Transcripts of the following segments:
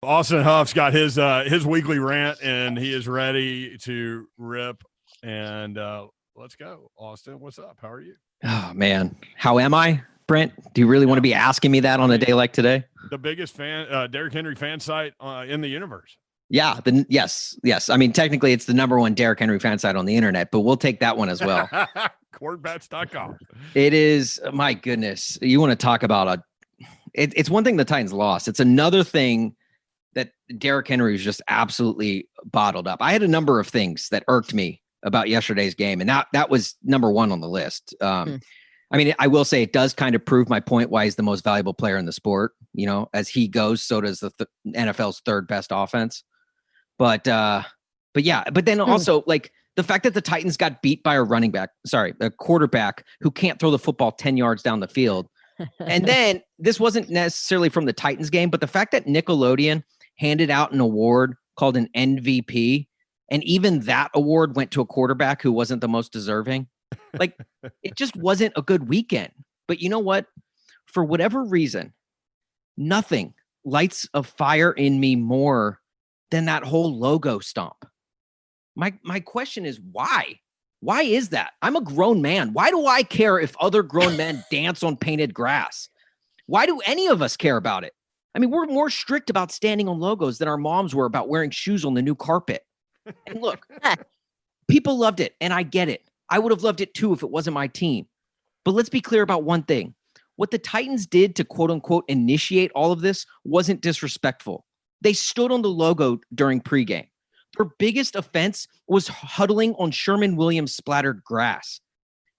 Austin Huff's got his weekly rant, and he is ready to rip. And let's go, Austin. What's up? How are you? Oh man, how am I, Brent? Do you really want to be asking me that on a day like today? The biggest Derrick Henry fan site in the universe. Yeah. Yes. I mean, technically, it's the number one Derrick Henry fan site on the internet, but we'll take that one as well. Quarterbacks.com. It is. My goodness, you want to talk about it's one thing the Titans lost. It's another thing that Derrick Henry was just absolutely bottled up. I had a number of things that irked me about yesterday's game, and that was number one on the list. I mean, I will say it does kind of prove my point why he's the most valuable player in the sport. You know, as he goes, so does the NFL's third best offense. But then also like the fact that the Titans got beat by a quarterback who can't throw the football 10 yards down the field. And then this wasn't necessarily from the Titans game, but the fact that Nickelodeon handed out an award called an MVP, and even that award went to a quarterback who wasn't the most deserving. Like, it just wasn't a good weekend. But you know what? For whatever reason, nothing lights a fire in me more than that whole logo stomp. My question is why? Why is that? I'm a grown man. Why do I care if other grown men dance on painted grass? Why do any of us care about it? I mean, we're more strict about standing on logos than our moms were about wearing shoes on the new carpet. And look, people loved it, and I get it. I would have loved it too if it wasn't my team. But let's be clear about one thing. What the Titans did to quote unquote initiate all of this wasn't disrespectful. They stood on the logo during pregame. Their biggest offense was huddling on Sherman Williams splattered grass.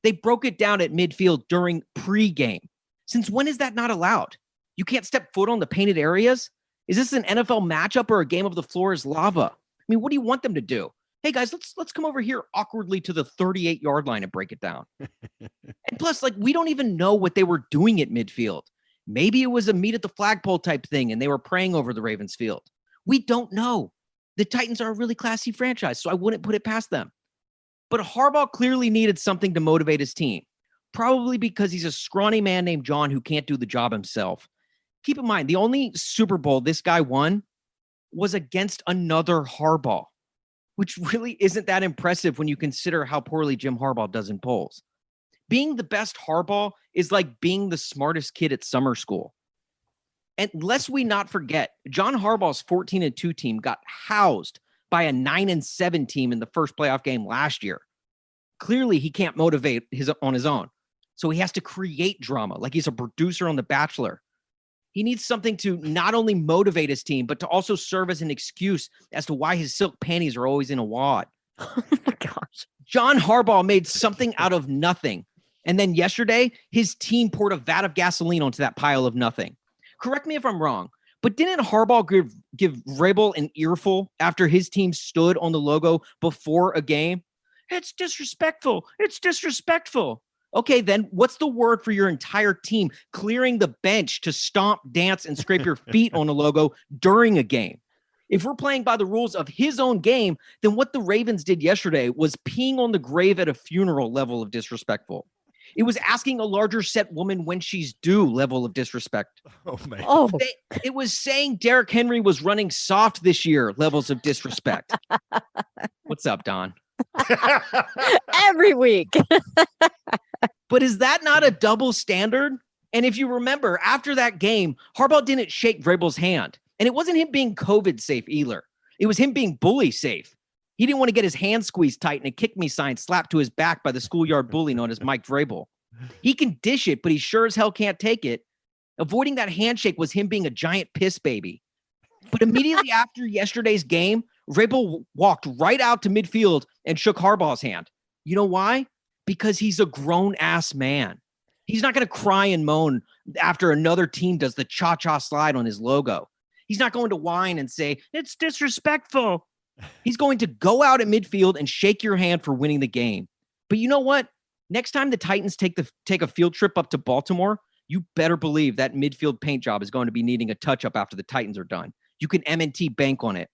They broke it down at midfield during pregame. Since when is that not allowed? You can't step foot on the painted areas? Is this an NFL matchup or a game of the floor is lava? I mean, what do you want them to do? Hey guys, let's come over here awkwardly to the 38-yard line and break it down. And plus, like, we don't even know what they were doing at midfield. Maybe it was a meet at the flagpole type thing and they were praying over the Ravens field. We don't know. The Titans are a really classy franchise, so I wouldn't put it past them. But Harbaugh clearly needed something to motivate his team, probably because he's a scrawny man named John who can't do the job himself. Keep in mind, the only Super Bowl this guy won was against another Harbaugh, which really isn't that impressive when you consider how poorly Jim Harbaugh does in polls. Being the best Harbaugh is like being the smartest kid at summer school. And lest we not forget, John Harbaugh's 14-2 team got housed by a 9-7 team in the first playoff game last year. Clearly, he can't motivate on his own. So he has to create drama, like he's a producer on The Bachelor. He needs something to not only motivate his team, but to also serve as an excuse as to why his silk panties are always in a wad. Oh my gosh. John Harbaugh made something out of nothing. And then yesterday, his team poured a vat of gasoline onto that pile of nothing. Correct me if I'm wrong, but didn't Harbaugh give Vrabel an earful after his team stood on the logo before a game? It's disrespectful. It's disrespectful. Okay, then what's the word for your entire team clearing the bench to stomp, dance, and scrape your feet on a logo during a game? If we're playing by the rules of his own game, then what the Ravens did yesterday was peeing on the grave at a funeral level of disrespectful. It was asking a larger set woman when she's due level of disrespect. Oh, man. It was saying Derrick Henry was running soft this year levels of disrespect. What's up, Don? Every week. But is that not a double standard? And if you remember, after that game, Harbaugh didn't shake Vrabel's hand. And it wasn't him being COVID safe either. It was him being bully safe. He didn't want to get his hand squeezed tight and a kick me sign slapped to his back by the schoolyard bully known as Mike Vrabel. He can dish it, but he sure as hell can't take it. Avoiding that handshake was him being a giant piss baby. But immediately after yesterday's game, Vrabel walked right out to midfield and shook Harbaugh's hand. You know why? Because he's a grown-ass man. He's not going to cry and moan after another team does the cha-cha slide on his logo. He's not going to whine and say, it's disrespectful. He's going to go out at midfield and shake your hand for winning the game. But you know what? Next time the Titans take a field trip up to Baltimore, you better believe that midfield paint job is going to be needing a touch-up after the Titans are done. You can M&T bank on it.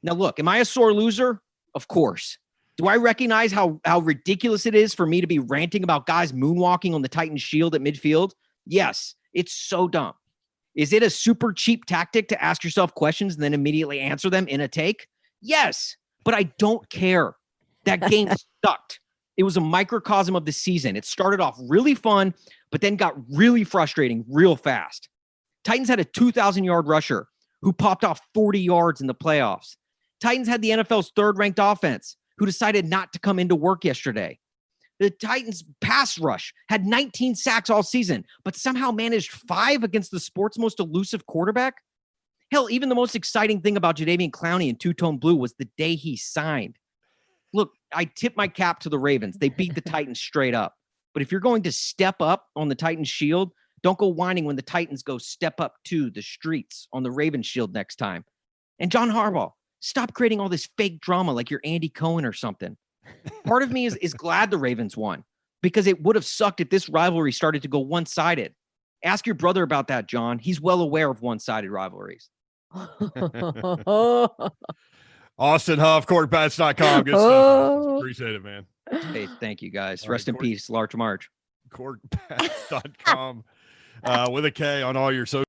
Now, look, am I a sore loser? Of course. Do I recognize how ridiculous it is for me to be ranting about guys moonwalking on the Titans shield at midfield? Yes, it's so dumb. Is it a super cheap tactic to ask yourself questions and then immediately answer them in a take? Yes, but I don't care. That game sucked. It was a microcosm of the season. It started off really fun, but then got really frustrating real fast. Titans had a 2,000-yard rusher who popped off 40 yards in the playoffs. Titans had the NFL's third-ranked offense who decided not to come into work yesterday. The Titans pass rush had 19 sacks all season, but somehow managed 5 against the sport's most elusive quarterback. Hell, even the most exciting thing about Jadeveon Clowney in two-tone blue was the day he signed. Look, I tip my cap to the Ravens. They beat the Titans straight up. But if you're going to step up on the Titans shield, don't go whining when the Titans go step up to the streets on the Ravens shield next time. And John Harbaugh, stop creating all this fake drama like you're Andy Cohen or something. Part of me is glad the Ravens won because it would have sucked if this rivalry started to go one-sided. Ask your brother about that, John. He's well aware of one-sided rivalries. Austin Huff, corkbats.com. Good stuff. Appreciate it, man. Hey, thank you guys. All Rest right, in peace, Large March. Corkbats.com with a K on all your social